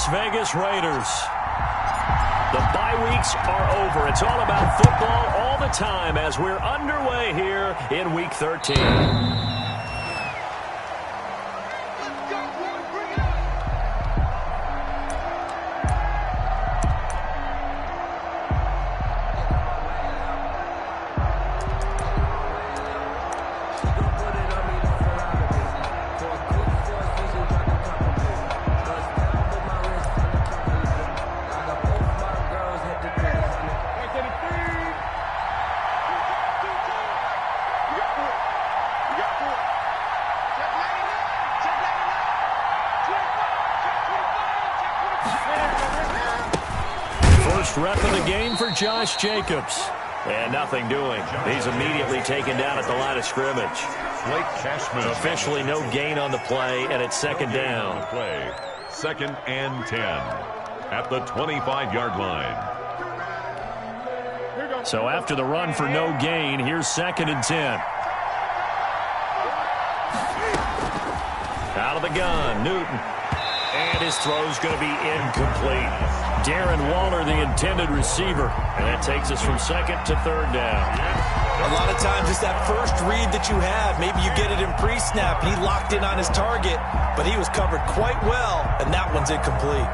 Las Vegas Raiders. The bye weeks are over. It's all about football all the time as we're underway here in Week 13. First rep of the game for Josh Jacobs. And nothing doing. He's immediately taken down at the line of scrimmage. Officially no gain on the play, and it's second down. Second and 10 at the 25-yard line. So after the run for no gain, here's second and 10. Out of the gun, Newton. And his throw's going to be incomplete. Darren Waller, the intended receiver. And that takes us from second to third down. A lot of times it's that first read that you have. Maybe you get it in pre-snap. He locked in on his target, but he was covered quite well, and that one's incomplete.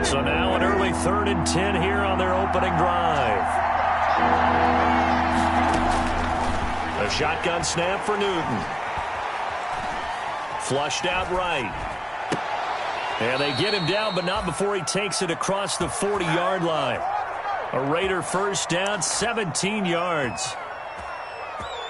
So now an early third and 10 here on their opening drive. A shotgun snap for Newton. Flushed out right. And they get him down, but not before he takes it across the 40-yard line. A Raider first down, 17 yards.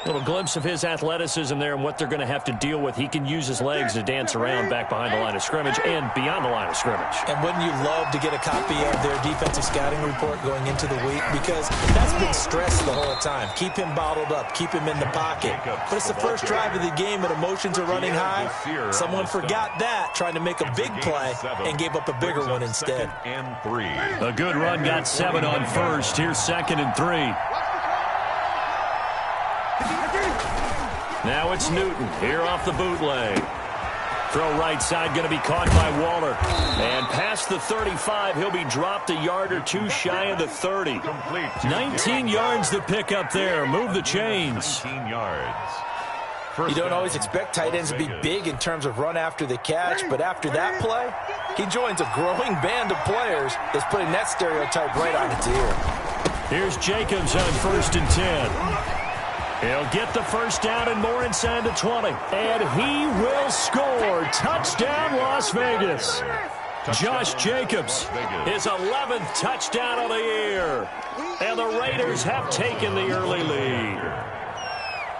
Little glimpse of his athleticism there and what they're going to have to deal with. He can use his legs to dance around back behind the line of scrimmage and beyond the line of scrimmage. And wouldn't you love to get a copy of their defensive scouting report going into the week? Because that's been stressed the whole time. Keep him bottled up. Keep him in the pocket. But it's the first drive of the game and emotions are running high. Someone forgot that, trying to make a big play and gave up a bigger one instead. A good run got 7 on first. Here's second and 3. Now it's Newton here off the bootleg. Throw right side going to be caught by Waller. And past the 35, he'll be dropped a yard or two shy of the 30. 19 yards to pick up there. Move the chains. 19 yards. You don't always expect tight ends to be big in terms of run after the catch, but after that play, he joins a growing band of players that's putting that stereotype right on its ear. Here's Jacobs on first and 10. He'll get the first down and more inside the 20. And he will score. Touchdown, Las Vegas. Josh Jacobs, his 11th touchdown of the year. And the Raiders have taken the early lead.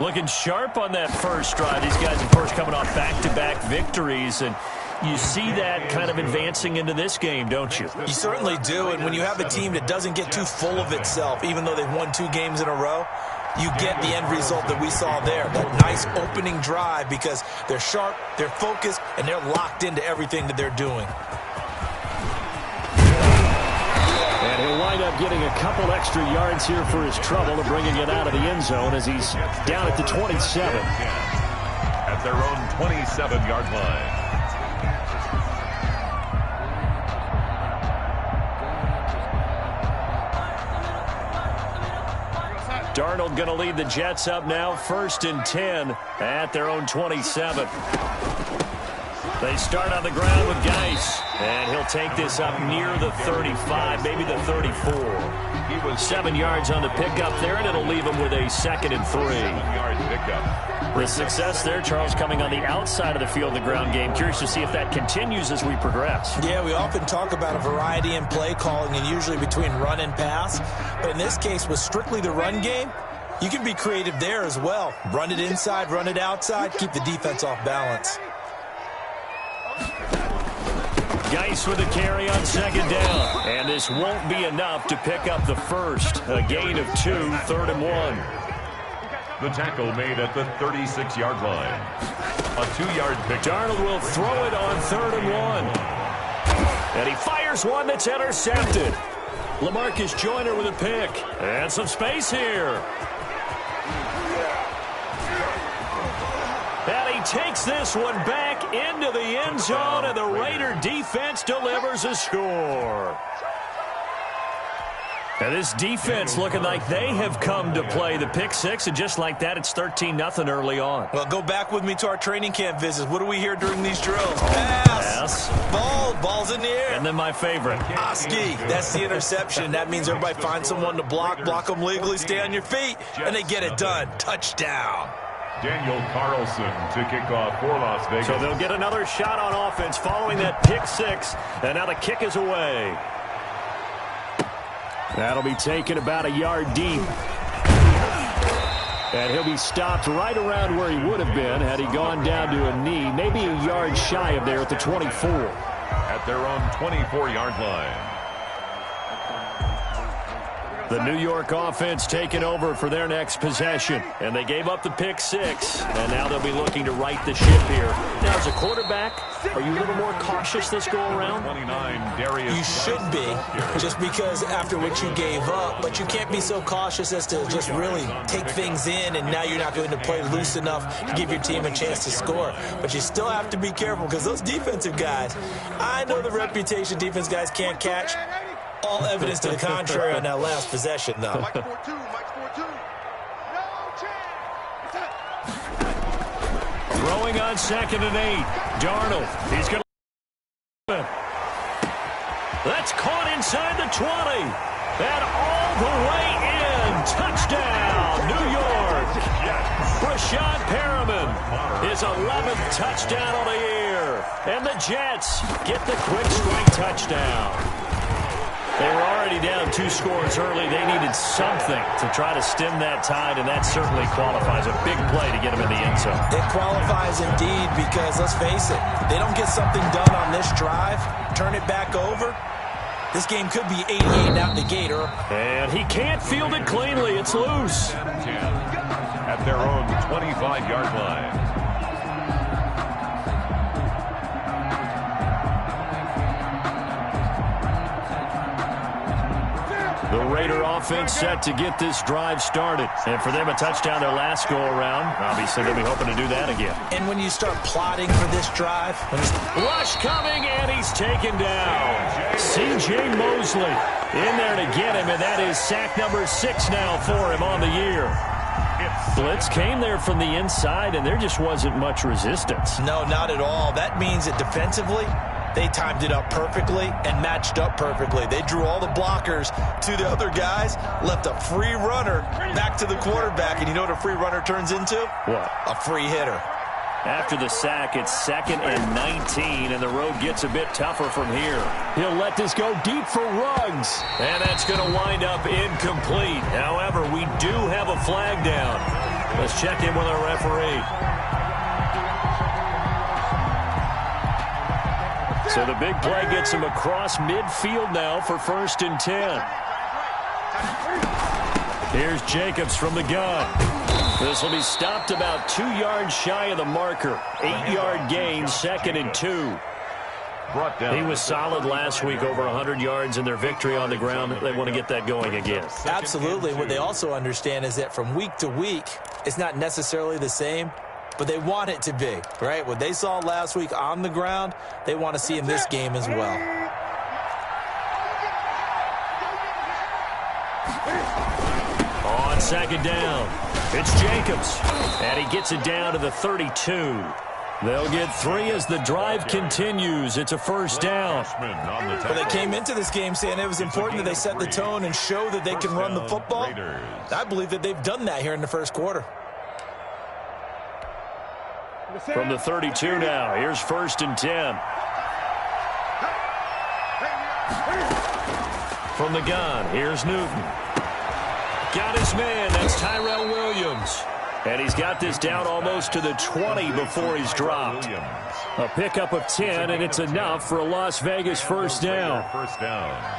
Looking sharp on that first drive. These guys, of course, coming off back-to-back victories. And you see that kind of advancing into this game, don't you? You certainly do. And when you have a team that doesn't get too full of itself, even though they've won 2 games in a row, you get the end result that we saw there, that nice opening drive, because they're sharp, they're focused, and they're locked into everything that they're doing. And he'll wind up getting a couple extra yards here for his trouble and bringing it out of the end zone as he's down at the 27. At their own 27-yard line. Darnold going to lead the Jets up now, first and 10 at their own 27. They start on the ground with Geis, and he'll take this up near the 35, maybe the 34. He was 7 yards on the pickup there, and it'll leave him with a second and 3. 7-yard pickup. The success there, Charles, coming on the outside of the field, the ground game. Curious to see if that continues as we progress. Yeah, we often talk about a variety in play calling and usually between run and pass. But in this case, with strictly the run game, you can be creative there as well. Run it inside, run it outside, keep the defense off balance. Geis with a carry on second down. And this won't be enough to pick up the first. A gain of 2, third and 1. The tackle made at the 36-yard line. A 2-yard pick. Darnold will throw it on third and 1. And he fires one that's intercepted. LaMarcus Joyner with a pick. And some space here. And he takes this one back into the end zone, and the Raider defense delivers a score. Now this defense looking like they have come to play the pick six, and just like that, it's 13-0 early on. Well, go back with me to our training camp visits. What do we hear during these drills? Pass. Ball's in the air. And then my favorite. Oski. That's the interception. That means everybody finds someone to block them legally, stay on your feet, and they get it done. Touchdown. Daniel Carlson to kick off for Las Vegas. So they'll get another shot on offense following that pick six, and now the kick is away. That'll be taken about a yard deep. And he'll be stopped right around where he would have been had he gone down to a knee, maybe a yard shy of there at the 24. At their own 24-yard line. The New York offense taking over for their next possession. And they gave up the pick six. And now they'll be looking to right the ship here. Now, as a quarterback, are you a little more cautious this go-around? 29, Darius. You should be, just because after what you gave up. But you can't be so cautious as to just really take things in, and now you're not going to play loose enough to give your team a chance to score. But you still have to be careful, because those defensive guys, I know the reputation defense guys can't catch. All evidence to the contrary on that last possession, though. Throwing on 2nd and 8. Darnold. He's going to. That's caught inside the 20. And all the way in. Touchdown, New York. Rashad Perriman. His 11th touchdown of the year. And the Jets get the quick strike touchdown. They were already down 2 scores early. They needed something to try to stem that tide, and that certainly qualifies. A big play to get them in the end zone. It qualifies indeed, because let's face it, they don't get something done on this drive, turn it back over, this game could be 88 out the gate. And he can't field it cleanly. It's loose. At their own 25-yard line. The Raider offense set to get this drive started. And for them, a touchdown their last go-around. Obviously, they'll be hoping to do that again. And when you start plotting for this drive... Rush coming, and he's taken down. CJ Mosley in there to get him, and that is sack number 6 now for him on the year. Blitz came there from the inside, and there just wasn't much resistance. No, not at all. That means that defensively, they timed it up perfectly and matched up perfectly. They drew all the blockers to the other guys, left a free runner back to the quarterback, and you know what a free runner turns into? What? A free hitter. After the sack, it's 2nd and 19, and the road gets a bit tougher from here. He'll let this go deep for Ruggs, and that's going to wind up incomplete. However, we do have a flag down. Let's check in with our referee. So the big play gets him across midfield now for 1st and 10. Here's Jacobs from the gun. This will be stopped about 2 yards shy of the marker. 8-yard gain, 2nd and 2. He was solid last week, over 100 yards in their victory on the ground. They want to get that going again. Absolutely. What they also understand is that from week to week, it's not necessarily the same, but they want it to be, right? What they saw last week on the ground, they want to see in this game as well. On 2nd down, it's Jacobs, and he gets it down to the 32. They'll get 3 as the drive continues. It's a 1st down. Well, they came into this game saying it was important that they set the tone and show that they can run the football. I believe that they've done that here in the first quarter. From the 32 now, here's 1st and 10. From the gun, here's Newton. Got his man, that's Tyrell Williams. And he's got this down almost to the 20 before he's dropped. A pickup of 10, and it's enough for a Las Vegas 1st down. First down.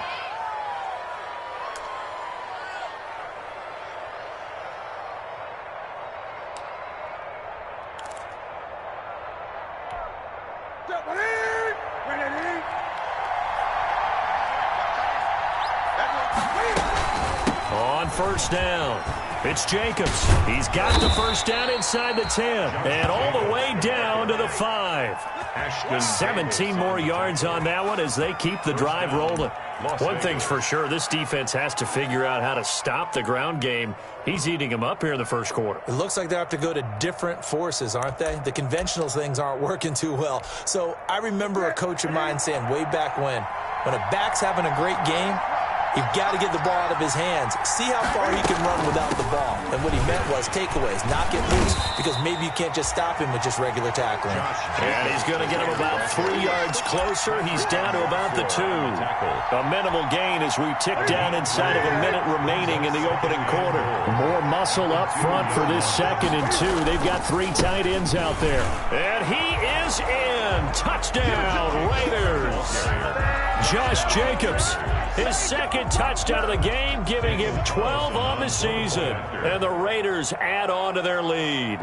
On 1st down, It's Jacobs. He's got the first down inside the 10 and all the way down to the 5. 17 more yards on that one as they keep the drive rolling. One thing's for sure, this defense has to figure out how to stop the ground game. He's eating them up here in the first quarter. It looks like they have to go to different forces, aren't they? The conventional things aren't working too well. So I remember a coach of mine saying way back when a back's having a great game, you've got to get the ball out of his hands. See how far he can run without the ball. And what he meant was takeaways, knock it loose, because maybe you can't just stop him with just regular tackling. And he's going to get him about 3 yards closer. He's down to about the 2. A minimal gain as we tick down inside of a minute remaining in the opening quarter. More muscle up front for this 2nd and 2. They've got 3 tight ends out there. And he is in. Touchdown, Raiders. Josh Jacobs, his 2nd touchdown of the game, giving him 12 on the season. And the Raiders add on to their lead.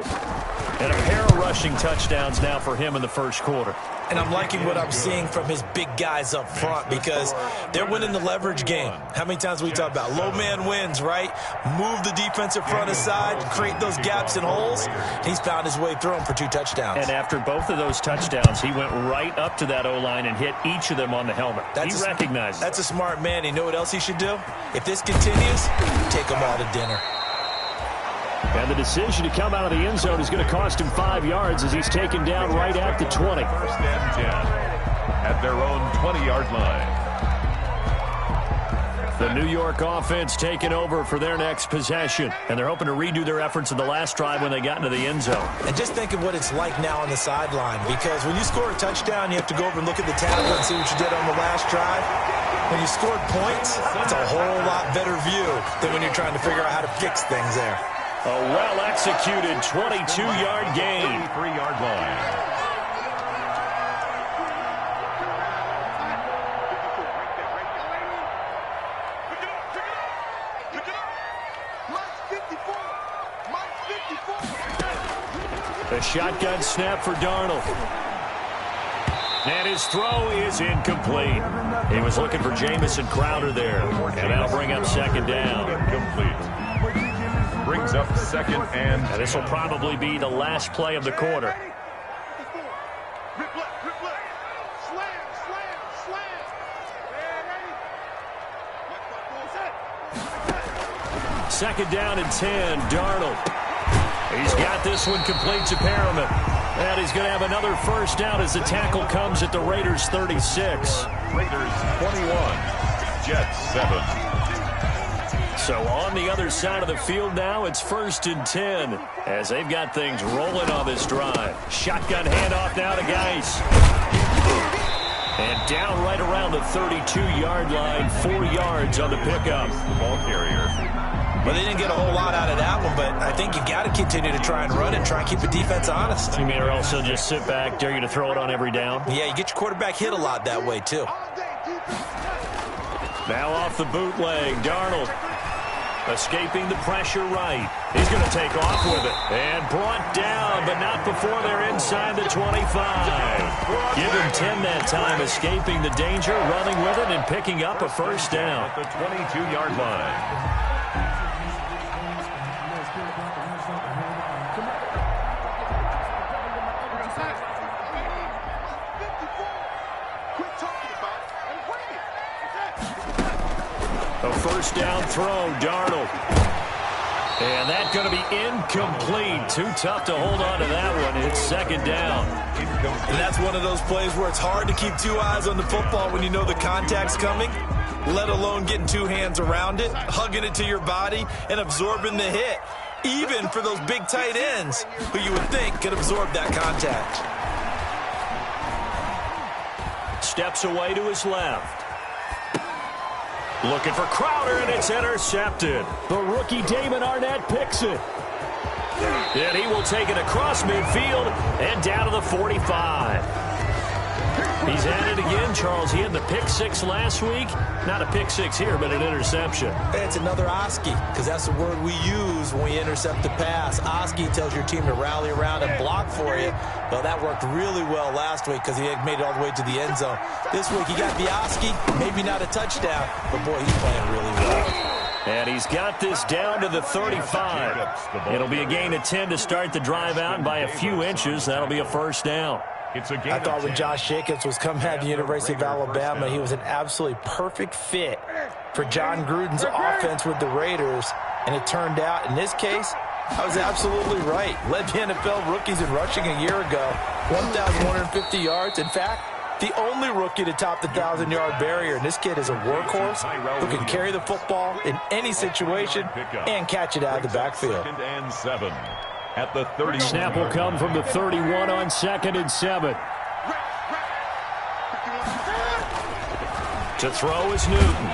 And a pair of rushing touchdowns now for him in the first quarter. And I'm liking what I'm seeing from his big guys up front because they're winning the leverage game. How many times we talk about low man wins, right? Move the defensive front aside, create those gaps and holes. He's found his way through them for 2 touchdowns. And after both of those touchdowns, he went right up to that O-line and hit each of them on the helmet. He recognized it. That's a smart man. You know what else he should do? If this continues, take them all to dinner. And the decision to come out of the end zone is going to cost him 5 yards as he's taken down right at the 20. 1st and 10 at their own 20-yard line. The New York offense taking over for their next possession. And they're hoping to redo their efforts in the last drive when they got into the end zone. And just think of what it's like now on the sideline. Because when you score a touchdown, you have to go over and look at the tablet and see what you did on the last drive. When you scored points, it's a whole lot better view than when you're trying to figure out how to fix things there. A well-executed 22-yard gain. 3-yard line. A shotgun snap for Darnold. And his throw is incomplete. He was looking for Jamison Crowder there. And that'll bring up 2nd down. Incomplete. Brings up 2nd and this will probably be the last play of the quarter. Second down and 10, Darnold. He's got this one complete to Perriman. And he's going to have another first down as the tackle comes at the Raiders 36. Raiders 21, Jets 7. So on the other side of the field now, it's 1st and 10 as they've got things rolling on this drive. Shotgun handoff now to Geis. And down right around the 32-yard line, 4 yards on the pickup. Ball carrier. Well, they didn't get a whole lot out of that one, but I think you've got to continue to try and run and try and keep the defense honest. You mean or also just sit back, dare you to throw it on every down? Yeah, you get your quarterback hit a lot that way, too. Now off the bootleg, Darnold. Escaping the pressure right. He's going to take off with it. And brought down, but not before they're inside the 25. Give him 10 that time, escaping the danger, running with it, and picking up a first down. At the 22-yard line. A first down throw, Darnold. And that's going to be incomplete. Too tough to hold on to that one. It's 2nd down. And that's one of those plays where it's hard to keep 2 eyes on the football when you know the contact's coming, let alone getting 2 hands around it, hugging it to your body, and absorbing the hit. Even for those big tight ends who you would think could absorb that contact. Steps away to his left. Looking for Crowder, and it's intercepted. The rookie Damon Arnett picks it. And he will take it across midfield and down to the 45. He's at it again, Charles. He had the pick 6 last week. Not a pick 6 here, but an interception. It's another Oski, because that's the word we use when we intercept the pass. Oski tells your team to rally around and block for you. Well, that worked really well last week because he had made it all the way to the end zone. This week he got the Oski, maybe not a touchdown, but boy, he's playing really well. And he's got this down to the 35. It'll be a gain of 10 to start the drive out, and by a few inches, that'll be a first down. I thought when Josh Jacobs was coming out of the University of Alabama, he was an absolutely perfect fit for John Gruden's offense with the Raiders. And it turned out, in this case, I was absolutely right. Led the NFL rookies in rushing a year ago, 1,150 yards. In fact, the only rookie to top the 1,000-yard barrier. And this kid is a workhorse who can carry the football in any situation and catch it out of the backfield. Second and 7 at the 30. Snap will come from the 31 on 2nd and 7. To throw is Newton.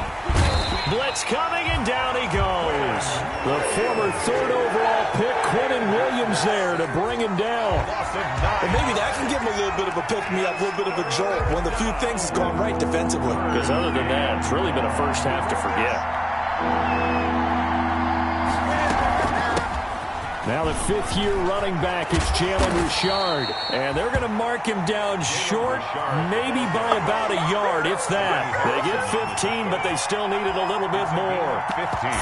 Blitz coming, and down he goes. The former 3rd overall pick, Quentin Williams, there to bring him down. And maybe that can give him a little bit of a pick-me-up, a little bit of a jolt. One of the few things that's gone right defensively. Because other than that, it's really been a first half to forget. Now the 5th-year running back is Jalen Richard. And they're going to mark him down short, maybe by about a yard, if that. They get 15, but they still needed a little bit more.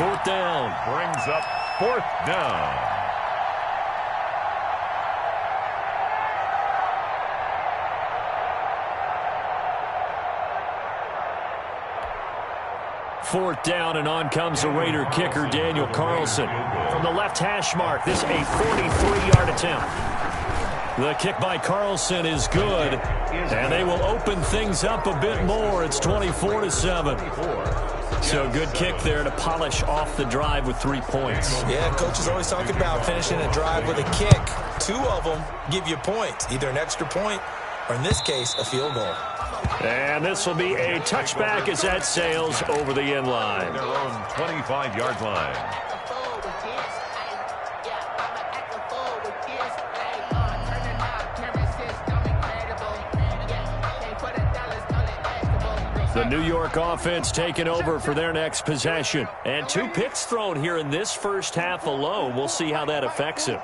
4th down. Brings up 4th down. Fourth down, and on comes the Raider kicker, Daniel Carlson. From the left hash mark, this a 43-yard attempt. The kick by Carlson is good, and they will open things up a bit more. It's 24-7. So good kick there to polish off the drive with 3 points. Yeah, coaches always talk about finishing a drive with a kick. 2 of them give you points, either an extra point or, in this case, a field goal. And this will be a touchback as that sails over the end line. Their own 25-yard line. The New York offense taking over for their next possession. And 2 picks thrown here in this first half alone. We'll see how that affects him.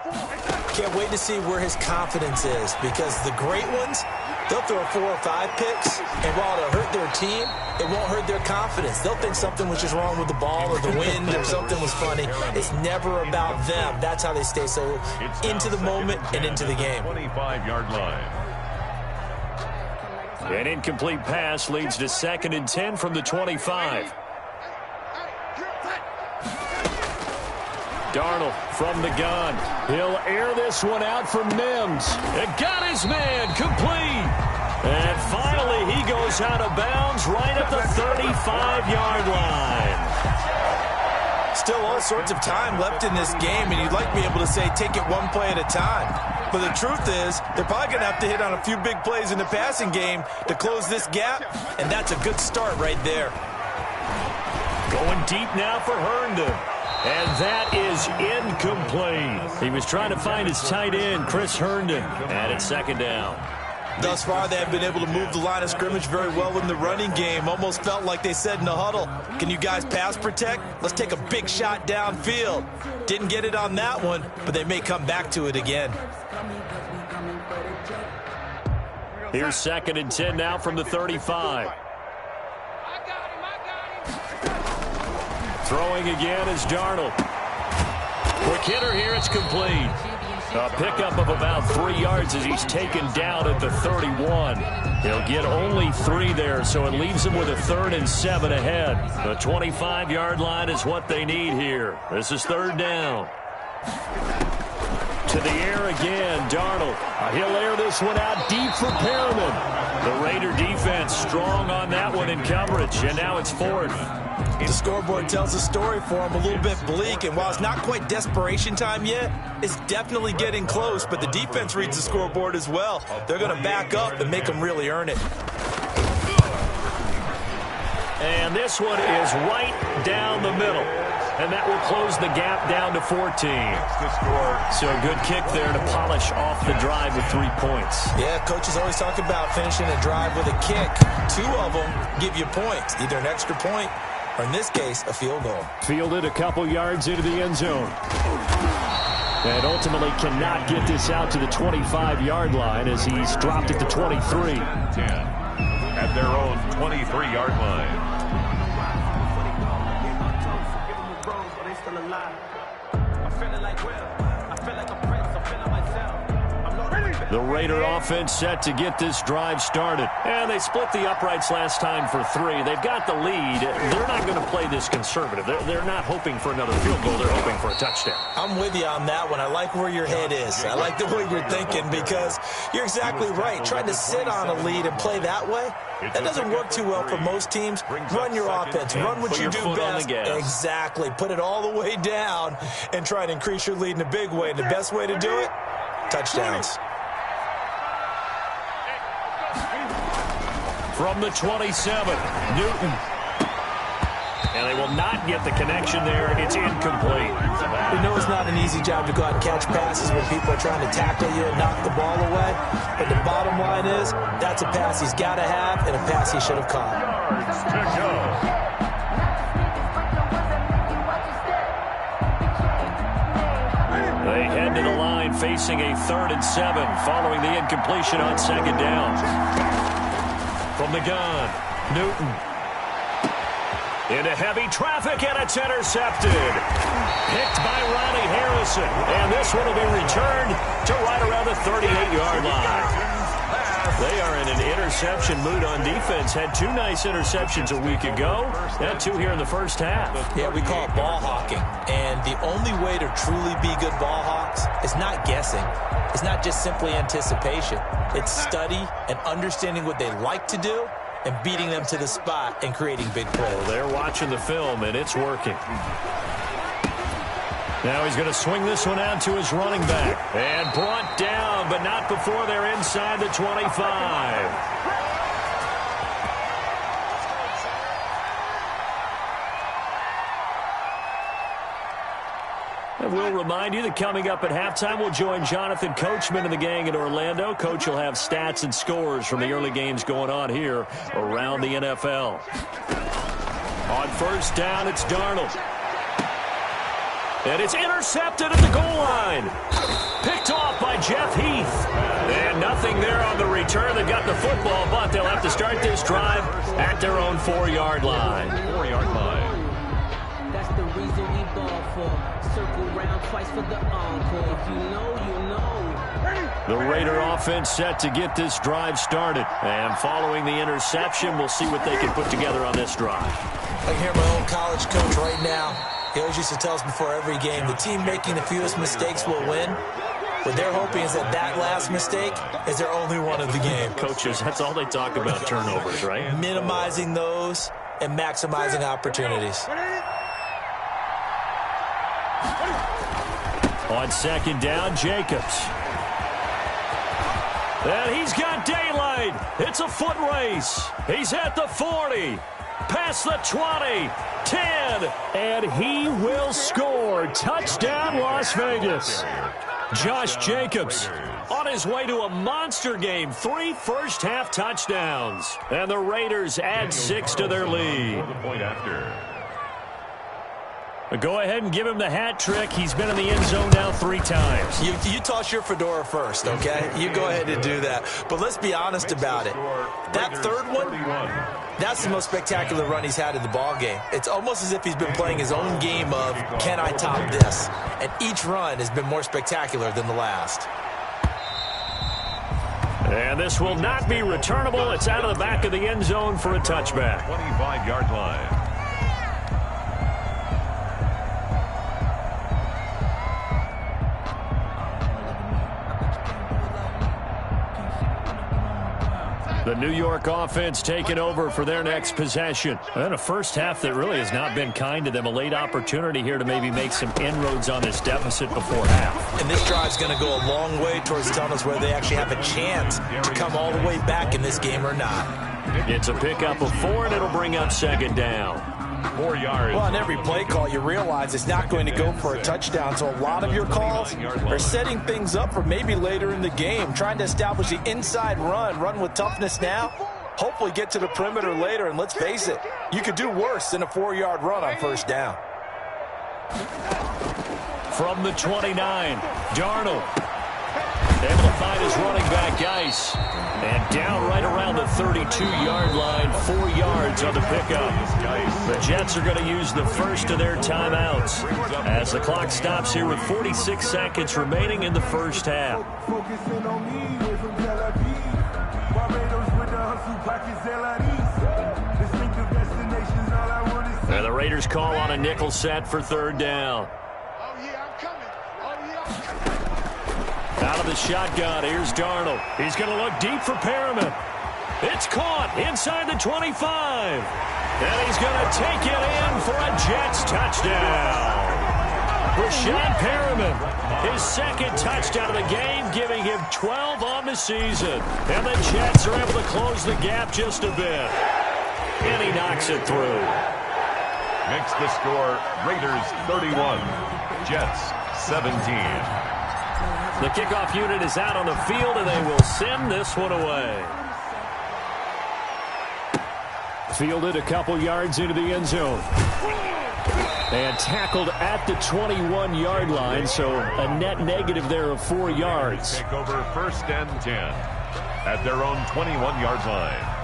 Can't wait to see where his confidence is, because the great ones, they'll throw 4 or 5 picks, and while it'll hurt their team, it won't hurt their confidence. They'll think something was just wrong with the ball or the wind or something was funny. It's never about them. That's how they stay so into the moment and into the game. 25-yard line. An incomplete pass leads to 2nd and 10 from the 25. Darnold from the gun. He'll air this one out for Mims. And got his man complete. And finally he goes out of bounds right at the 35-yard line. Still all sorts of time left in this game, and you'd like to be able to say take it one play at a time. But the truth is, they're probably going to have to hit on a few big plays in the passing game to close this gap, and that's a good start right there. Going deep now for Herndon. And that is incomplete. He was trying to find his tight end, Chris Herndon, and it's 2nd down. Thus far, they have been able to move the line of scrimmage very well in the running game. Almost felt like they said in the huddle, can you guys pass protect? Let's take a big shot downfield. Didn't get it on that one, but they may come back to it again. Here's 2nd and 10 now from the 35. Throwing again is Darnold. Quick hitter here, it's complete. A pickup of about 3 yards as he's taken down at the 31. He'll get only 3 there, so it leaves him with a 3rd and 7 ahead. The 25-yard line is what they need here. This is 3rd down. To the air again, Darnold. He'll air this one out deep for Perriman. The Raider defense strong on that one in coverage, and now it's 4th. The scoreboard tells a story for him, a little bit bleak, and while it's not quite desperation time yet, it's definitely getting close, but the defense reads the scoreboard as well. They're going to back up and make them really earn it. And this one is right down the middle. And that will close the gap down to 14. So a good kick there to polish off the drive with 3 points. Yeah, coaches always talk about finishing a drive with a kick. 2 of them give you points, either an extra point or, in this case, a field goal. Fielded a couple yards into the end zone. And ultimately cannot get this out to the 25-yard line as he's dropped it to 23. 10 at their own 23-yard line. still alive. I'm feeling like Will. I feel like a prince. I'm feeling myself. The Raider offense set to get this drive started. And they split the uprights last time for 3. They've got the lead. They're not going to play this conservative. They're not hoping for another field goal. They're hoping for a touchdown. I'm with you on that one. I like where your head is. I like the way you're thinking because you're exactly right. Trying to sit on a lead and play that way, that doesn't work too well for most teams. Run your offense. Run what you do best. Exactly. Put it all the way down and try and increase your lead in a big way. And the best way to do it, touchdowns. From the 27, Newton. And they will not get the connection there. It's incomplete. We know it's not an easy job to go out and catch passes when people are trying to tackle you and knock the ball away. But the bottom line is, that's a pass he's got to have and a pass he should have caught. Yards to go. They head to the line facing a 3rd and 7 following the incompletion on 2nd down. From the gun, Newton. Into heavy traffic, and it's intercepted. Picked by Ronnie Harrison. And this one will be returned to right around the 38-yard line. They are in an interception mood on defense. Had 2 nice interceptions a week ago. Now 2 here in the first half. Yeah, we call it ball hawking. And the only way to truly be good ball hawks is not guessing. It's not just simply anticipation. It's study and understanding what they like to do and beating them to the spot and creating big plays. Well, they're watching the film, and it's working. Now he's going to swing this one out to his running back. And brought down, but not before they're inside the 25. And we'll remind you that coming up at halftime, we'll join Jonathan Coachman and the gang in Orlando. Coach will have stats and scores from the early games going on here around the NFL. On 1st down, it's Darnold. And it's intercepted at the goal line. Picked off by Jeff Heath. And nothing there on the return. They've got the football, but they'll have to start this drive at their own 4-yard line. 4-yard line. That's the reason we ball for. Circle round twice for the encore. If you know, you know. The Raider offense set to get this drive started. And following the interception, we'll see what they can put together on this drive. I can hear my own college coach right now. He always used to tell us before every game, the team making the fewest mistakes will win. What they're hoping is that that last mistake is their only one of the game. Coaches, that's all they talk about, turnovers, right? Minimizing those and maximizing opportunities. On 2nd down, Jacobs. And he's got daylight. It's a foot race. He's at the 40. Past the 20. 10. And he will score. Touchdown, Las Vegas. Josh Jacobs on his way to a monster game. 3 first-half touchdowns. And the Raiders add 6 to their lead. The point after. Go ahead and give him the hat trick. He's been in the end zone now 3 times. You toss your fedora first, okay? You go ahead and do that. But let's be honest about it. That 3rd one, that's the most spectacular run he's had in the ballgame. It's almost as if he's been playing his own game of, can I top this? And each run has been more spectacular than the last. And this will not be returnable. It's out of the back of the end zone for a touchback. 25-yard line. The New York offense taking over for their next possession. And a first half that really has not been kind to them. A late opportunity here to maybe make some inroads on this deficit before half. And this drive's going to go a long way towards telling us whether they actually have a chance to come all the way back in this game or not. It's a pickup of 4, and it'll bring up 2nd down. 4 yards. Well, on every play call, you realize it's not going to go for a touchdown. So a lot of your calls are setting things up for maybe later in the game, trying to establish the inside run with toughness now, hopefully get to the perimeter later. And let's face it, you could do worse than a 4-yard run on 1st down. From the 29, Darnold. Able to find his running back, Geis. And down right around the 32-yard line, 4 yards on the pickup. The Jets are going to use the first of their timeouts as the clock stops here with 46 seconds remaining in the first half. And the Raiders call on a nickel set for third down. Out of the shotgun, here's Darnold. He's going to look deep for Perriman. It's caught inside the 25. And he's going to take it in for a Jets touchdown. Rashad Perriman, his second touchdown of the game, giving him 12 on the season. And the Jets are able to close the gap just a bit. And he knocks it through. Makes the score Raiders 31, Jets 17. The kickoff unit is out on the field, and they will send this one away. Fielded a couple yards into the end zone. And tackled at the 21-yard line, so a net negative there of 4 yards. Take over first and 10 at their own 21-yard line.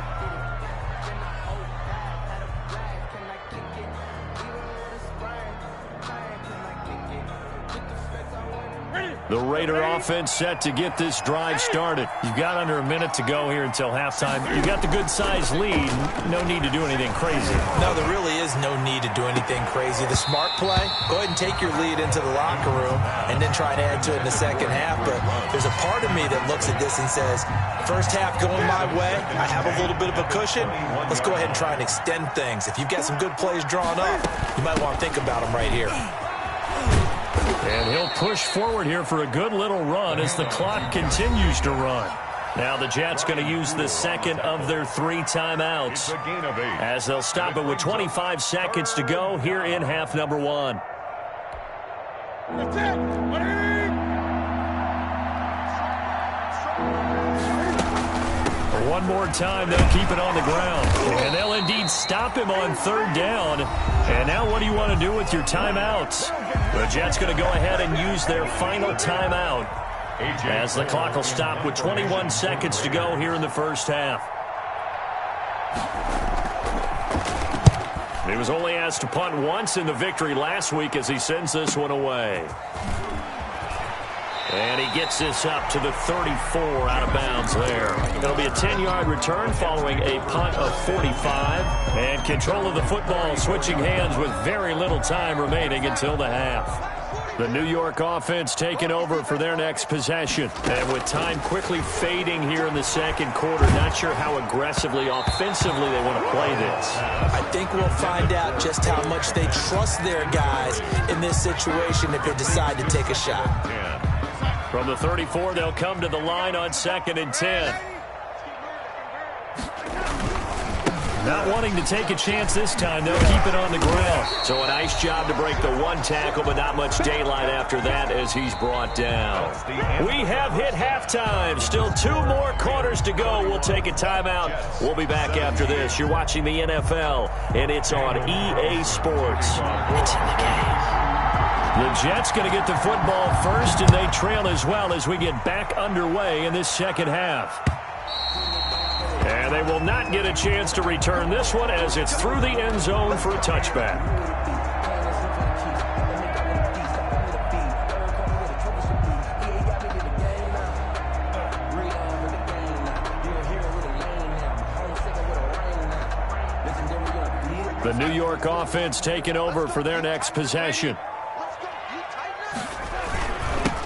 The Raider offense set to get this drive started. You've got under a minute to go here until halftime. You've got the good-sized lead. No need to do anything crazy. No, there really is no need to do anything crazy. The smart play, go ahead and take your lead into the locker room and then try and add to it in the second half. But there's a part of me that looks at this and says, first half going my way, I have a little bit of a cushion. Let's go ahead and try and extend things. If you've got some good plays drawn up, you might want to think about them right here. And he'll push forward here for a good little run as the clock continues to run. Now the Jets going to use the second of their 3 timeouts as they'll stop it with 25 seconds to go here in half number 1. One more time, they'll keep it on the ground. And they'll indeed stop him on third down. And now what do you want to do with your timeouts? The Jets going to go ahead and use their final timeout as the clock will stop with 21 seconds to go here in the first half. He was only asked to punt once in the victory last week as he sends this one away. And he gets this up to the 34 out of bounds there. It'll be a 10-yard return following a punt of 45. And control of the football switching hands with very little time remaining until the half. The New York offense taking over for their next possession. And with time quickly fading here in the second quarter, not sure how aggressively, offensively they want to play this. I think we'll find out just how much they trust their guys in this situation if they decide to take a shot. From the 34, they'll come to the line on 2nd and 10. Not wanting to take a chance this time, they'll keep it on the ground. So a nice job to break the 1 tackle, but not much daylight after that as he's brought down. We have hit halftime. Still 2 more quarters to go. We'll take a timeout. We'll be back after this. You're watching the NFL, and it's on EA Sports. It's in the game. The Jets going to get the football first, and they trail as well as we get back underway in this second half. And they will not get a chance to return this one as it's through the end zone for a touchback. The New York offense taking over for their next possession.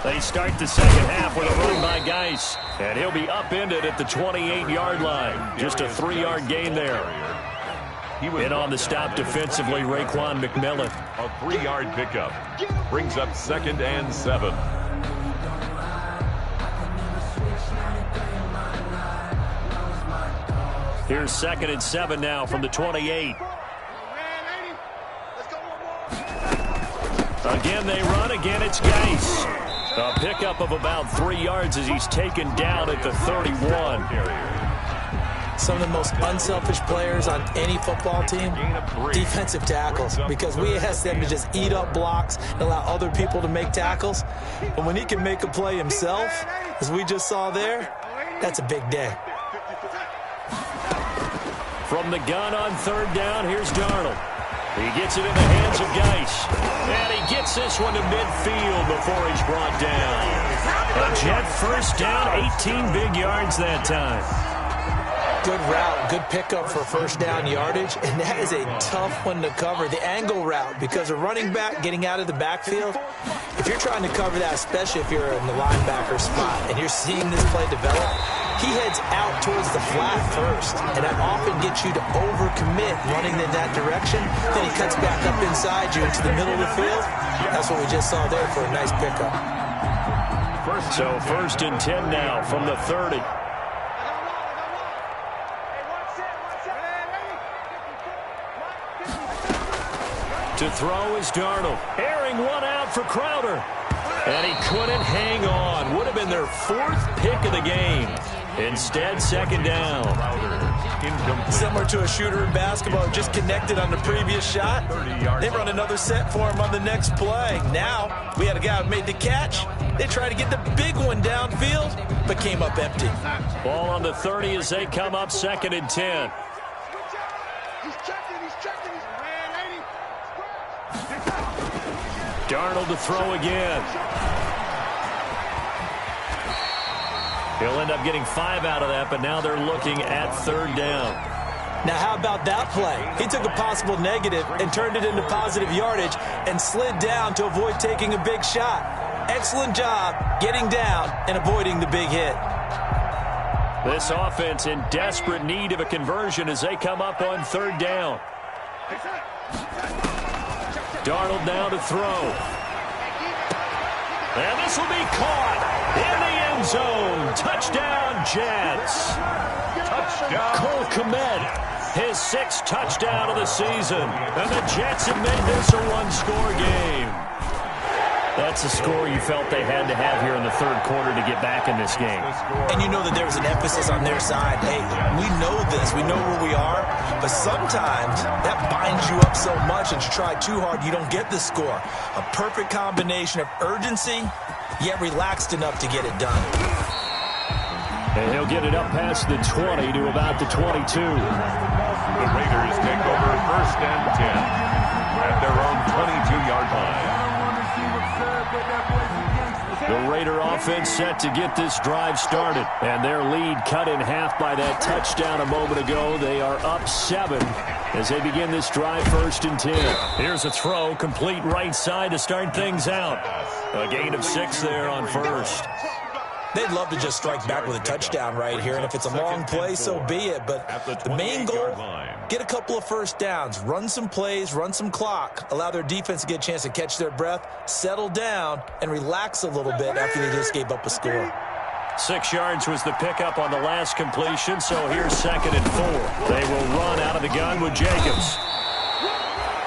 They start the second half with a run by Geis. And he'll be upended at the 28-yard line. Just a 3-yard gain there. In on the stop defensively, Raekwon McMillan. A 3-yard pickup. Brings up 2nd and 7. Here's 2nd and 7 now from the 28. Again they run. Again it's Geis. A pickup of about 3 yards as he's taken down at the 31. some of the most unselfish players on any football team? Defensive tackles, because we ask them to just eat up blocks and allow other people to make tackles. But when he can make a play himself, as we just saw there, that's a big day. From the gun on third down, here's Darnold. He gets it in the hands of Geis. And he gets this one to midfield before he's brought down. A Jet first down, 18 big yards that time. Good route, good pickup for first down yardage, and that is a tough one to cover. The angle route, because a running back getting out of the backfield, if you're trying to cover that, especially if you're in the linebacker spot and you're seeing this play develop, he heads out towards the flat first, and that often gets you to overcommit running in that direction. Then he cuts back up inside you into the middle of the field. That's what we just saw there for a nice pickup. So first and 10 now from the 30. To throw is Darnold. Airing one out for Crowder. And he couldn't hang on. Would have been their fourth pick of the game. Instead, second down. Similar to a shooter in basketball who just connected on the previous shot. They run another set for him on the next play. Now, we had a guy who made the catch. They tried to get the big one downfield, but came up empty. Ball on the 30 as they come up second and 10. Darnold to throw again. He'll end up getting 5 out of that, but now they're looking at third down. Now, how about that play? He took a possible negative and turned it into positive yardage and slid down to avoid taking a big shot. Excellent job getting down and avoiding the big hit. This offense in desperate need of a conversion as they come up on third down. Darnold now to throw. And this will be caught in the end zone. Touchdown, Jets. Touchdown. Cole Kmet, his 6th touchdown of the season. And the Jets have made this a one-score game. That's a score you felt they had to have here in the third quarter to get back in this game. And you know that there was an emphasis on their side. Hey, we know this. We know where we are. But sometimes that binds you up so much and you try too hard, you don't get the score. A perfect combination of urgency, yet relaxed enough to get it done. And he'll get it up past the 20 to about the 22. The Raiders take over first and 10 at their own 22-yard line. The Raider offense set to get this drive started. And their lead cut in half by that touchdown a moment ago. They are up 7 as they begin this drive first and 10. Here's a throw, complete right side to start things out. A gain of 6 there on first. They'd love to just strike back with a touchdown right here, and if it's a long play, so be it. But the main goal, get a couple of first downs, run some plays, run some clock, allow their defense to get a chance to catch their breath, settle down, and relax a little bit after they just gave up a score. 6 yards was the pickup on the last completion, so here's second and 4. They will run out of the gun with Jacobs.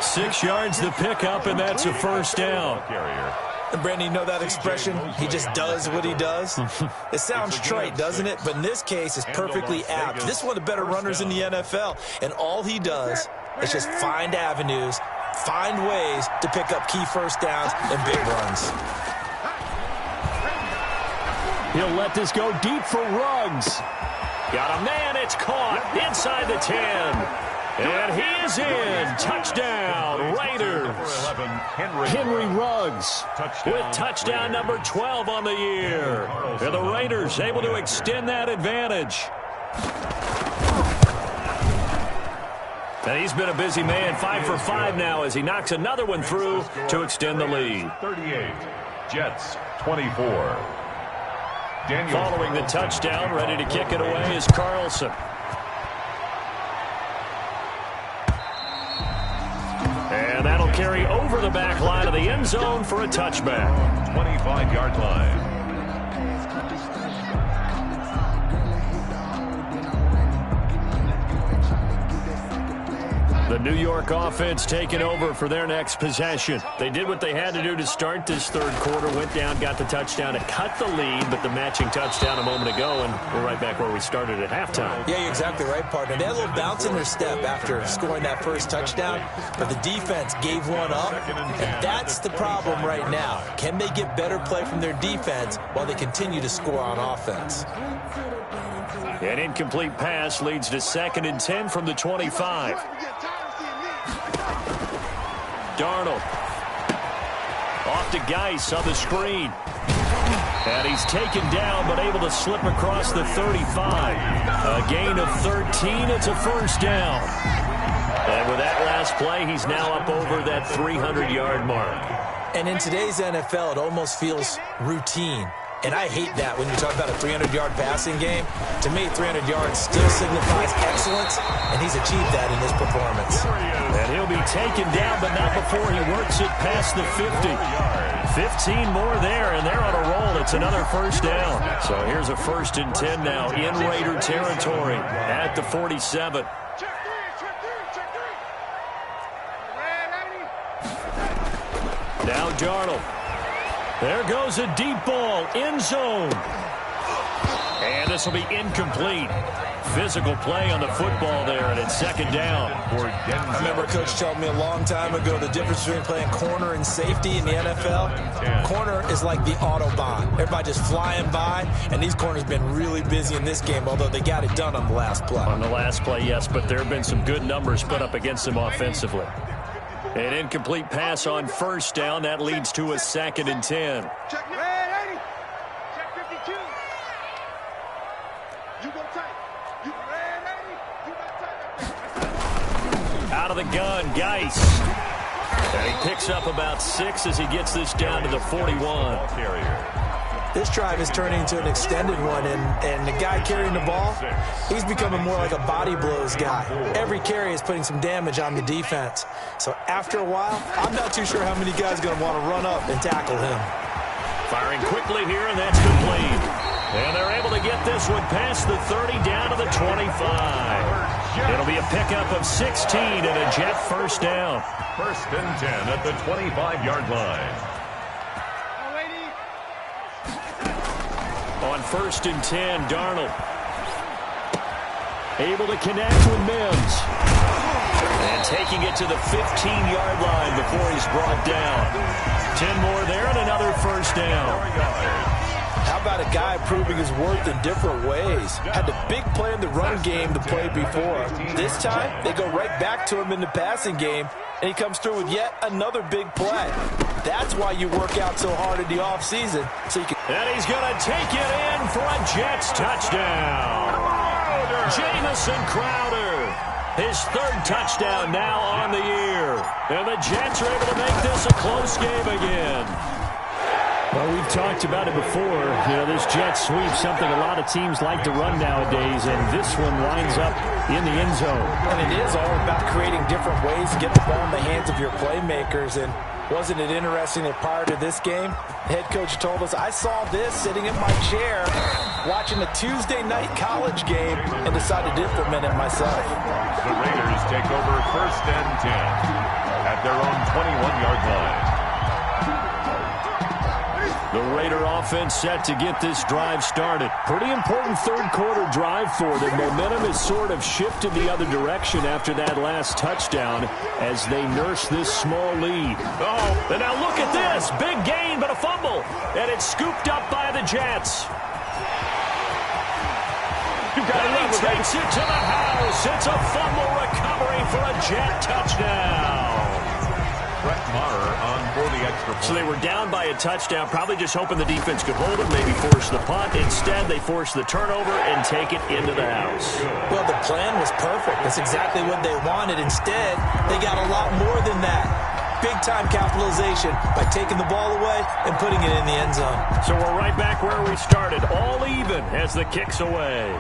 6 yards the pickup, and that's a first down. And Brandon, you know that expression? He just does what he does. It sounds trite, doesn't it? But in this case, it's perfectly apt. This is one of the better runners in the NFL. And all he does is just find avenues, find ways to pick up key first downs and big runs. He'll let this go deep for Ruggs. Got a man, it's caught inside the 10. And he is in. Touchdown, Raiders. Henry Ruggs with touchdown number 12 on the year. And the Raiders able to extend that advantage. And he's been a busy man, 5 for 5 now as he knocks another one through to extend the lead. 38, Jets 24. Following the touchdown, ready to kick it away is Carlson. And that'll carry over the back line of the end zone for a touchback. 25-yard line. The New York offense taking over for their next possession. They did what they had to do to start this third quarter, went down, got the touchdown to cut the lead, but the matching touchdown a moment ago, and we're right back where we started at halftime. Yeah, you're exactly right, partner. They had a little bounce in their step after scoring that first touchdown, but the defense gave one up, and that's the problem right now. Can they get better play from their defense while they continue to score on offense? An incomplete pass leads to 2nd and 10 from the 25. Darnold. Off to Geis on the screen. And he's taken down, but able to slip across the 35. A gain of 13. It's a first down. And with that last play, he's now up over that 300-yard mark. And in today's NFL, it almost feels routine. And I hate that when you talk about a 300-yard passing game. To me, 300 yards still signifies excellence, and he's achieved that in this performance. And he'll be taken down, but not before he works it past the 50. 15 more there, and they're on a roll. It's another first down. So here's a 1st and 10 now in Raider territory at the 47. Now Darnold. There goes a deep ball, end zone. And this will be incomplete. Physical play on the football there, and it's 2nd down. I remember Coach told me a long time ago the difference between playing corner and safety in the NFL. Corner is like the Autobahn. Everybody just flying by, and these corners have been really busy in this game, although they got it done on the last play. On the last play, yes, but there have been some good numbers put up against them offensively. An incomplete pass on 1st down. That leads to a 2nd and 10. Check 80. Check 52. You go tight. You red 80. You got tight. Out of the gun, Geis. And he picks up about 6 as he gets this down to the 41. This drive is turning into an extended one, and the guy carrying the ball, he's becoming more like a body blows guy. Every carry is putting some damage on the defense. So after a while, I'm not too sure how many guys are going to want to run up and tackle him. Firing quickly here, and that's complete. And they're able to get this one past the 30 down to the 25. It'll be a pickup of 16 and a Jet first down. 1st and 10 at the 25-yard line. On 1st and 10, Darnold. Able to connect with Mims. And taking it to the 15-yard line before he's brought down. 10 more there and another first down. How about a guy proving his worth in different ways? Had the big play in the run game to play before. This time, they go right back to him in the passing game, and he comes through with yet another big play. That's why you work out so hard in the offseason, so you can... And he's going to take it in for a Jets touchdown. Jamison Crowder. His 3rd touchdown now on the year. And the Jets are able to make this a close game again. Well, we've talked about it before. You know, this jet sweep, something a lot of teams like to run nowadays, and this one winds up in the end zone. And it is all about creating different ways to get the ball in the hands of your playmakers. And wasn't it interesting that prior to this game, the head coach told us, I saw this sitting in my chair watching a Tuesday night college game and decided to implement it myself. The Raiders take over 1st and 10 at their own 21-yard line. The Raider offense set to get this drive started. Pretty important third quarter drive for them. Momentum has sort of shifted the other direction after that last touchdown as they nurse this small lead. Oh, and now look at this. Big gain, but a fumble. And it's scooped up by the Jets. And he takes it to the house. It's a fumble recovery for a Jet touchdown. On for the extra point. So they were down by a touchdown, probably just hoping the defense could hold them, maybe force the punt. Instead, they force the turnover and take it into the house. Well, the plan was perfect. That's exactly what they wanted. Instead, they got a lot more than that. Big-time capitalization by taking the ball away and putting it in the end zone. So we're right back where we started, all even as the kick's away.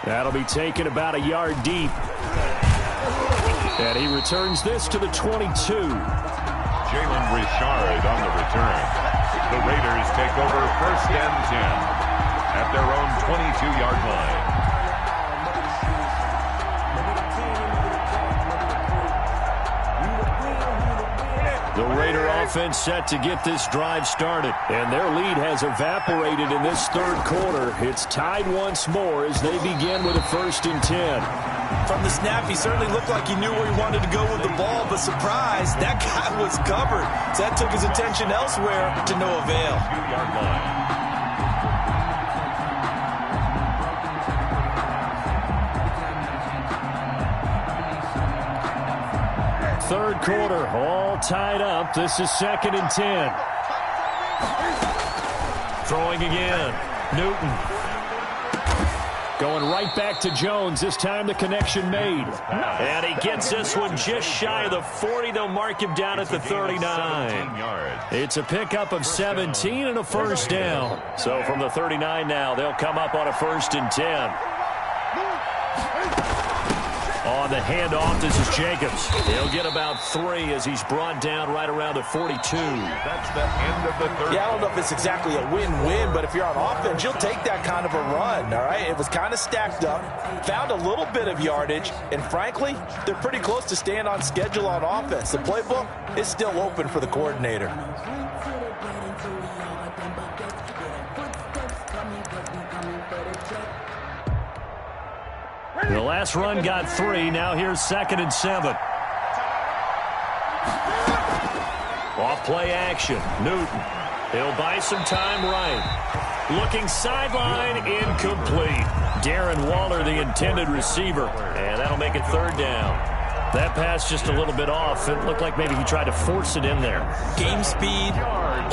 That'll be taken about a yard deep. And he returns this to the 22. Jalen Richard on the return. The Raiders take over 1st and 10 at their own 22-yard line. The Raider offense set to get this drive started. And their lead has evaporated in this third quarter. It's tied once more as they begin with a 1st and 10. From the snap, he certainly looked like he knew where he wanted to go with the ball, but surprise, that guy was covered. So that took his attention elsewhere to no avail. 2-yard line. Third quarter, all tied up. This is 2nd and 10. Throwing again. Newton. Going right back to Jones. This time the connection made. And he gets this one just shy of the 40. They'll mark him down at the 39. It's a pickup of 17 and a 1st down. So from the 39 now, they'll come up on a 1st and 10. On the handoff, this is Jacobs. He'll get about 3 as he's brought down right around the 42. That's the end of the third. Yeah, I don't know if it's exactly a win-win, but if you're on offense, you'll take that kind of a run, all right? It was kind of stacked up, found a little bit of yardage, and frankly, they're pretty close to staying on schedule on offense. The playbook is still open for the coordinator. The last run got 3. Now here's 2nd and 7. Off play action. Newton. He'll buy some time right. Looking sideline, incomplete. Darren Waller, the intended receiver. And that'll make it 3rd down. That pass just a little bit off. It looked like maybe he tried to force it in there. Game speed,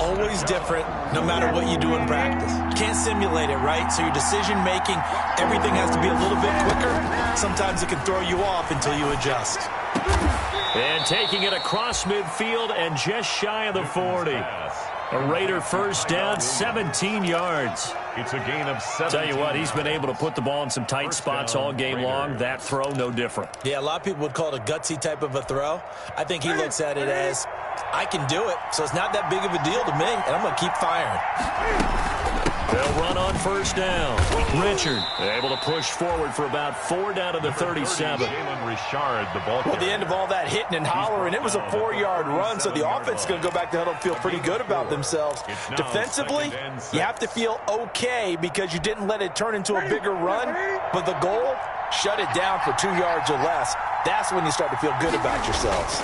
always different, no matter what you do in practice. You can't simulate it, right? So your decision-making, everything has to be a little bit quicker. Sometimes it can throw you off until you adjust. And taking it across midfield and just shy of the 40. A Raider 1st down, 17 yards. It's a gain of 7. Tell you what, he's been able to put the ball in some tight spots all game long. That throw, no different. Yeah, a lot of people would call it a gutsy type of a throw. I think he looks at it as, I can do it, so it's not that big of a deal to me, and I'm going to keep firing. They'll run on 1st down. Richard able to push forward for about 4 down to the 37. Jalen Richard, the ball. Well, at the end of all that hitting and hollering, it was a 4-yard run, so the offense is going to go back to huddle and feel pretty good about themselves. Defensively, you have to feel okay because you didn't let it turn into a bigger run, but the goal, shut it down for 2 yards or less. That's when you start to feel good about yourselves.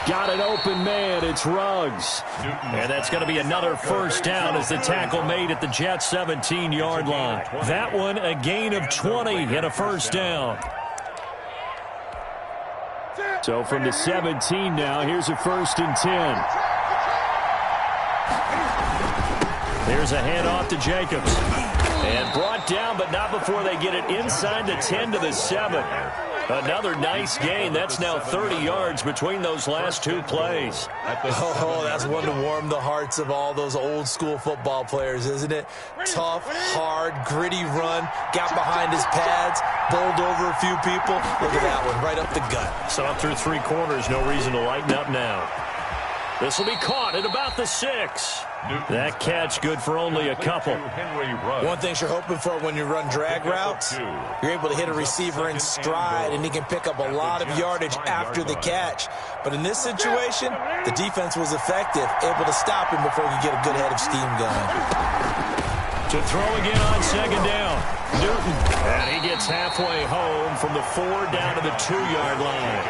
Got an open man. It's Ruggs. And that's going to be another 1st down as the tackle made at the Jets' 17-yard line. That one a gain of 20 and a 1st down. So from the 17 now, here's a 1st and 10. Here's a handoff to Jacobs. And brought down, but not before they get it inside the 10 to the 7. Another nice gain. That's now 30 yards between those last 2 plays. Oh, that's one to warm the hearts of all those old-school football players, isn't it? Tough, hard, gritty run. Got behind his pads, bowled over a few people. Look at that one, right up the gut. So through 3 quarters, no reason to lighten up now. This will be caught at about the 6. That catch good for only a couple. One thing you're hoping for when you run drag routes, you're able to hit a receiver in stride, and he can pick up a lot of yardage after the catch. But in this situation, the defense was effective, able to stop him before he could get a good head of steam going. To throw again on 2nd down. Newton. And he gets halfway home from the 4 down to the 2-yard line.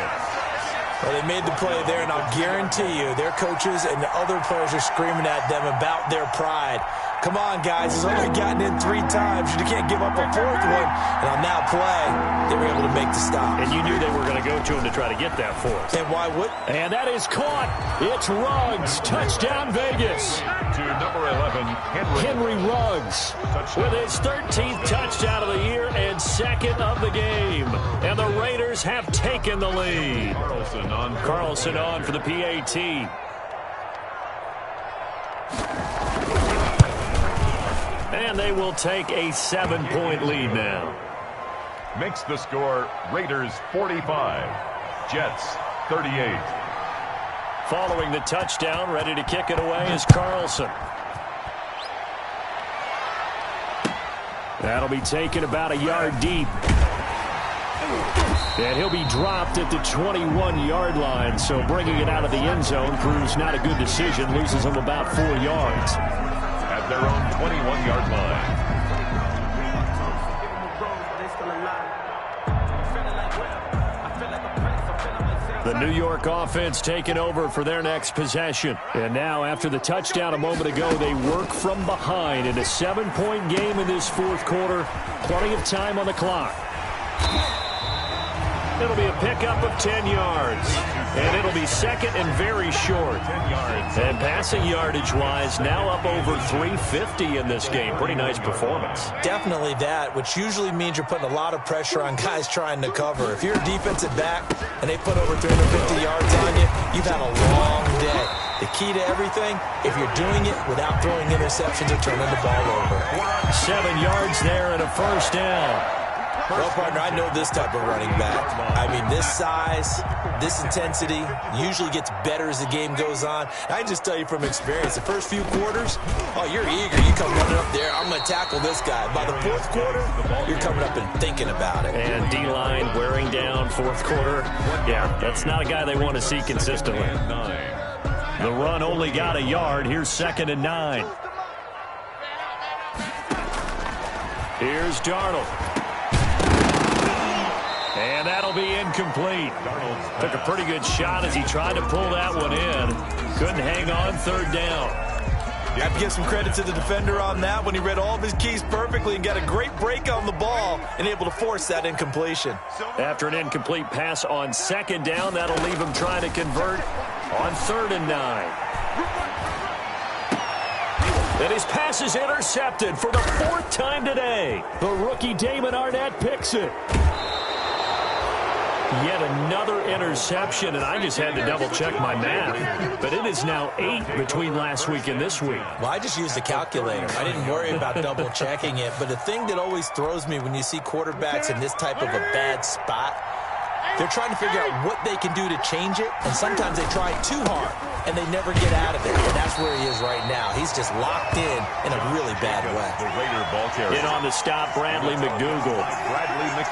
Well, they made the play there, and I'll guarantee you their coaches and the other players are screaming at them about their pride. Come on, guys. It's only gotten in 3 times. You can't give up a 4th one. And on that play, they were able to make the stop. And you knew they were going to go to him to try to get that 4th. And why would? And that is caught. It's Ruggs. Touchdown, Vegas. To number 11, Henry Ruggs with his 13th touchdown of the year and 2nd of the game. And the Raiders have taken the lead. Carlson on for the PAT. And they will take a 7-point lead now. Makes the score Raiders 45, Jets 38. Following the touchdown, ready to kick it away is Carlson. That'll be taken about a yard deep. And he'll be dropped at the 21-yard line, so bringing it out of the end zone proves not a good decision, loses him about 4 yards. At their own 21-yard line. The New York offense taking over for their next possession. And now, after the touchdown a moment ago, they work from behind in a 7-point game in this fourth quarter. Plenty of time on the clock. It'll be a pickup of 10 yards. And it'll be second and very short. 10 yards. And passing yardage-wise, now up over 350 in this game. Pretty nice performance. Definitely that, which usually means you're putting a lot of pressure on guys trying to cover. If you're a defensive back and they put over 350 yards on you, you've had a long day. The key to everything, if you're doing it without throwing interceptions or turning the ball over. 7 yards there and a first down. Well, partner, I know this type of running back. I mean, this size, this intensity usually gets better as the game goes on. I can just tell you from experience, the first few quarters, oh, you're eager. You come running up there, I'm going to tackle this guy. By the fourth quarter, you're coming up and thinking about it. And D-line wearing down fourth quarter. Yeah, that's not a guy they want to see consistently. The run only got a yard. Here's 2nd and 9. Here's Darnold. And that'll be incomplete. Took a pretty good shot as he tried to pull that one in. Couldn't hang on, 3rd down. You have to give some credit to the defender on that when he read all of his keys perfectly and got a great break on the ball and able to force that incompletion. After an incomplete pass on 2nd down, that'll leave him trying to convert on 3rd and 9. And his pass is intercepted for the 4th time today. The rookie Damon Arnett picks it. Yet another interception, and I just had to double-check my math. But it is now 8 between last week and this week. Well, I just used a calculator. I didn't worry about double-checking it. But the thing that always throws me when you see quarterbacks in this type of a bad spot, they're trying to figure out what they can do to change it, and sometimes they try too hard, and they never get out of it. And that's where he is right now. He's just locked in a really bad way. The Raider ball carrier. In on the stop, Bradley McDougal.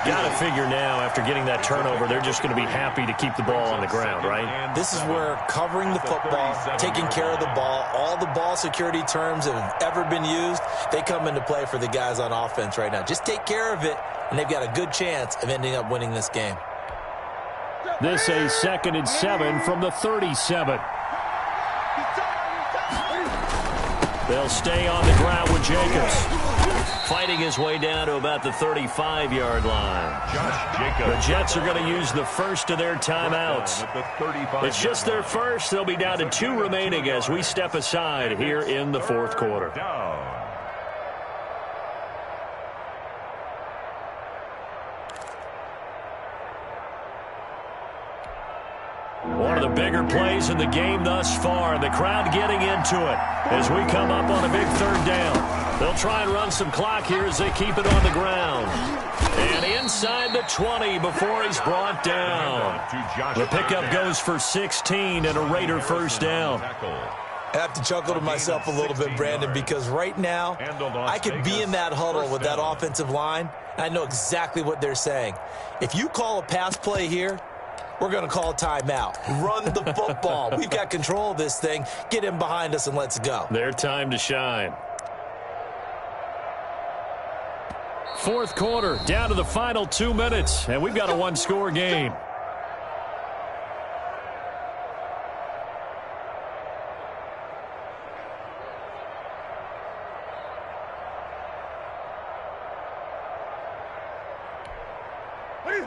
Got to figure now, after getting that turnover, they're just going to be happy to keep the ball on the ground, right? This is where covering the football, taking care of the ball, all the ball security terms that have ever been used, they come into play for the guys on offense right now. Just take care of it, and they've got a good chance of ending up winning this game. This a 2nd and 7 from the 37. They'll stay on the ground with Jacobs. Fighting his way down to about the 35-yard line. The Jets are going to use the first of their timeouts. It's just their first. They'll be down to 2 remaining as we step aside here in the fourth quarter. One of the bigger plays in the game thus far. The crowd getting into it as we come up on a big 3rd down. They'll try and run some clock here as they keep it on the ground. And inside the 20 before he's brought down. The pickup goes for 16 and a Raider first down. I have to chuckle to myself a little bit, Brandon, because right now I could be in that huddle with that offensive line. I know exactly what they're saying. If you call a pass play here, we're going to call a timeout. Run the football. We've got control of this thing. Get him behind us and let's go. Their time to shine. Fourth quarter, down to the final 2 minutes, and we've got a 1-score game.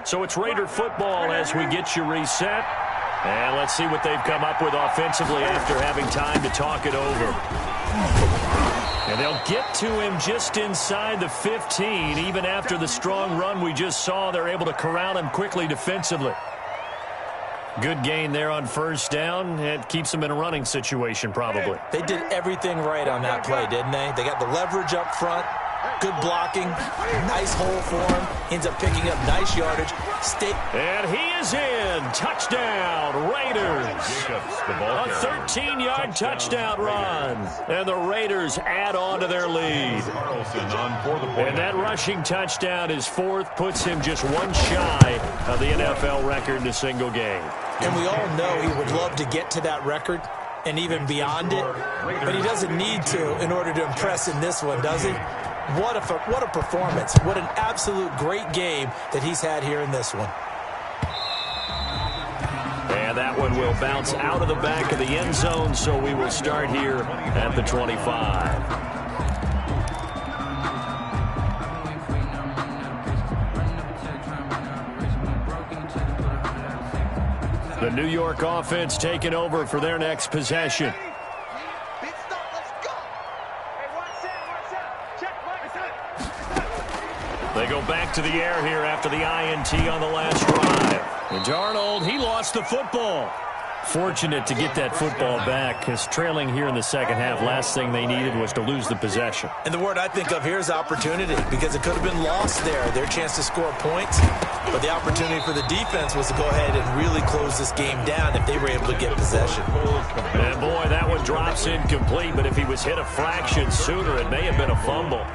So it's Raider football as we get you reset. And let's see what they've come up with offensively after having time to talk it over. And they'll get to him just inside the 15. Even after the strong run we just saw, they're able to corral him quickly defensively. Good gain there on first down. It keeps them in a running situation probably. They did everything right on that play, didn't they? They got the leverage up front. Good blocking. Nice hole for him. Ends up picking up nice yardage. And he is in. Touchdown, Raiders. A 13-yard touchdown run. And the Raiders add on to their lead. And that rushing touchdown, his fourth, puts him just one shy of the NFL record in a single game. And we all know he would love to get to that record and even beyond it, but he doesn't need to in order to impress in this one, does he? What a performance. What an absolute great game that he's had here in this one. And that one will bounce out of the back of the end zone, so we will start here at the 25. The New York offense taking over for their next possession. They go back to the air here after the INT on the last drive. And Darnold, he lost the football. Fortunate to get that football back, because trailing here in the second half, last thing they needed was to lose the possession. And the word I think of here is opportunity, because it could have been lost there. Their chance to score points, but the opportunity for the defense was to go ahead and really close this game down if they were able to get possession. And boy, that one drops incomplete, but if he was hit a fraction sooner, it may have been a fumble.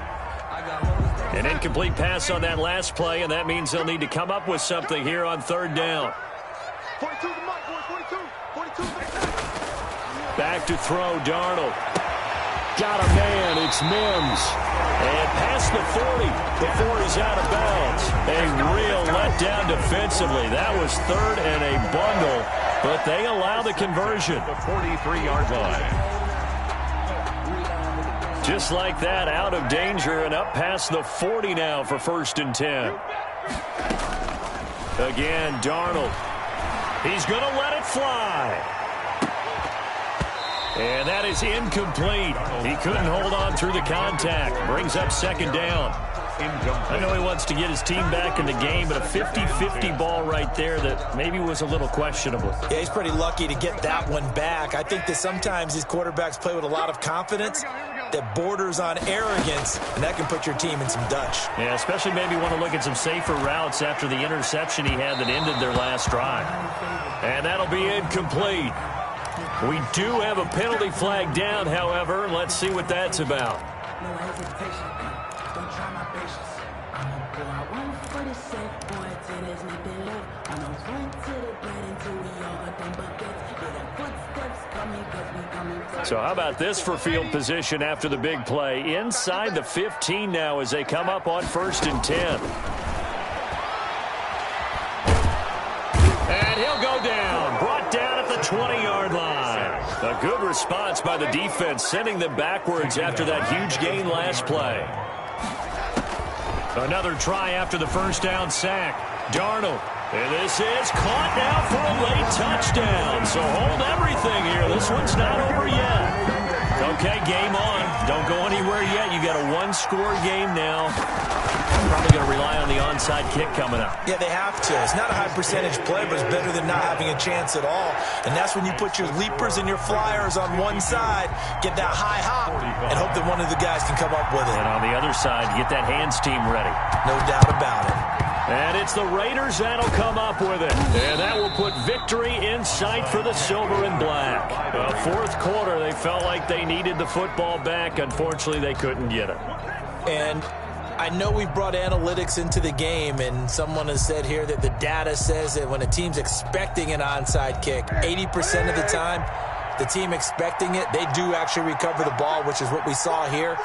An incomplete pass on that last play, and that means they'll need to come up with something here on third down. 42 the mark, boys. 42. Back to throw, Darnold. Got a man, it's Mims. And past the 40 before he's out of bounds. A real letdown defensively. That was third and a bundle, but they allow the conversion. The 43-yard line. Just like that, out of danger and up past the 40 now for 1st and 10. Again, Darnold. He's going to let it fly. And that is incomplete. He couldn't hold on through the contact. Brings up second down. I know he wants to get his team back in the game, but a 50-50 ball right there that maybe was a little questionable. Yeah, he's pretty lucky to get that one back. I think that sometimes these quarterbacks play with a lot of confidence that borders on arrogance, and that can put your team in some Dutch. Yeah, especially maybe want to look at some safer routes after the interception he had that ended their last drive. And that'll be incomplete. We do have a penalty flag down, however. Let's see what that's about. So how about this for field position after the big play? Inside the 15 now as they come up on 1st and 10. And he'll go down. Brought down at the 20-yard line. A good response by the defense, sending them backwards after that huge gain last play. Another try after the first down sack. Darnold. And this is caught now for a late touchdown. So hold everything here. This one's not over yet. Okay, game on. Don't go anywhere yet. You got a one-score game now. Probably going to rely on the onside kick coming up. Yeah, they have to. It's not a high percentage play, but it's better than not having a chance at all. And that's when you put your leapers and your flyers on one side, get that high hop, and hope that one of the guys can come up with it. And on the other side, get that hands team ready. No doubt about it. And it's the Raiders that'll come up with it. And that will put victory in sight for the silver and black. Fourth quarter, they felt like they needed the football back. Unfortunately, they couldn't get it. And I know we've brought analytics into the game, and someone has said here that the data says that when a team's expecting an onside kick, 80% of the time, the team expecting it, they do actually recover the ball, which is what we saw here.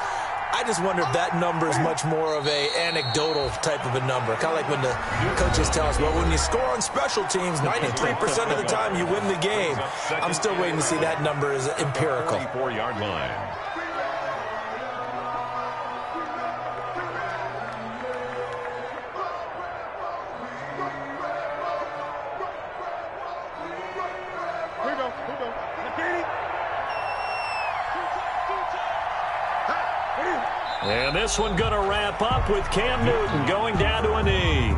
I just wonder if that number is much more of a anecdotal type of a number. Kind of like when the coaches tell us, well, when you score on special teams, 93% of the time you win the game. I'm still waiting to see that number is empirical. 4-yard line. And this one going to wrap up with Cam Newton going down to a knee.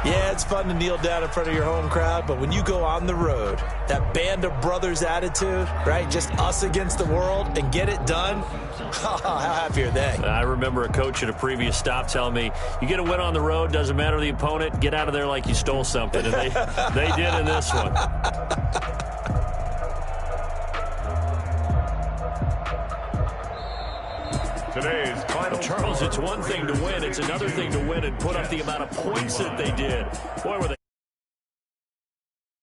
Yeah, it's fun to kneel down in front of your home crowd, but when you go on the road, that band of brothers attitude, right, just us against the world, and get it done, how happy are they? I remember a coach at a previous stop telling me, you get a win on the road, doesn't matter the opponent, get out of there like you stole something, and they did in this one. Today's final Charles, it's one thing to win. It's another thing to win and put up the amount of points that they did. Boy, were they